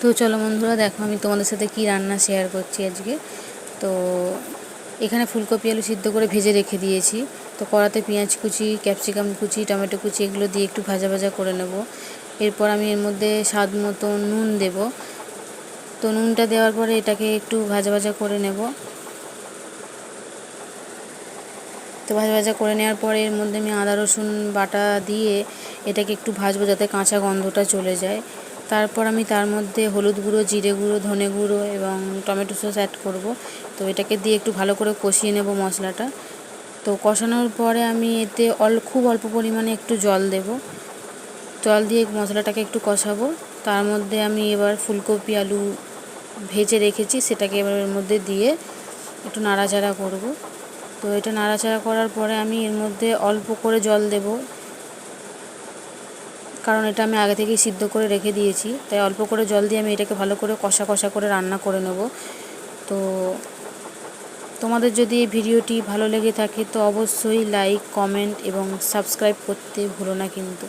তো চলো বন্ধুরা, দেখো আমি তোমাদের সাথে কি রান্না শেয়ার করছি আজকে। তো এখানে ফুলকপি আলু সিদ্ধ করে ভেজে রেখে দিয়েছি। তো কড়াতে পেঁয়াজ কুচি, ক্যাপসিকাম কুচি, টমেটো কুচি এগুলো দিয়ে একটু ভাজা ভাজা করে নেব। এরপর আমি এর মধ্যে স্বাদ মতো নুন দেব। তো নুনটা দেওয়ার পরে এটাকে একটু ভাজা ভাজা করে নেব। তো ভাজা ভাজা করে নেওয়ার পরে এর মধ্যে আমি আদা রসুন বাটা দিয়ে এটাকে একটু ভাজবো যাতে কাঁচা গন্ধটা চলে যায়। তারপর আমি তার মধ্যে হলুদ গুঁড়ো, জিরে গুঁড়ো, ধনে গুঁড়ো এবং টমেটো সস অ্যাড করব। তো এটাকে দিয়ে একটু ভালো করে কষিয়ে নেব মশলাটা। তো কষানোর পরে আমি এতে খুব অল্প পরিমাণে একটু জল দেব। জল দিয়ে মশলাটাকে একটু কষাবো। তার মধ্যে আমি এবার ফুলকপি আলু ভেজে রেখেছি সেটাকে এবার এর মধ্যে দিয়ে একটু নাড়াচাড়া করব। তো এটা নাড়াচাড়া করার পরে আমি এর মধ্যে অল্প করে জল দেব, কারণ এটা আমি আগে থেকেই সিদ্ধ করে রেখে দিয়েছি। তাই অল্প করে জল দিয়ে আমি এটাকে ভালো করে কষা কষা করে রান্না করে নেব। তো তোমাদের যদি এই ভিডিওটি ভালো লেগে থাকে তো অবশ্যই লাইক, কমেন্ট এবং সাবস্ক্রাইব করতে ভুলো না কিন্তু।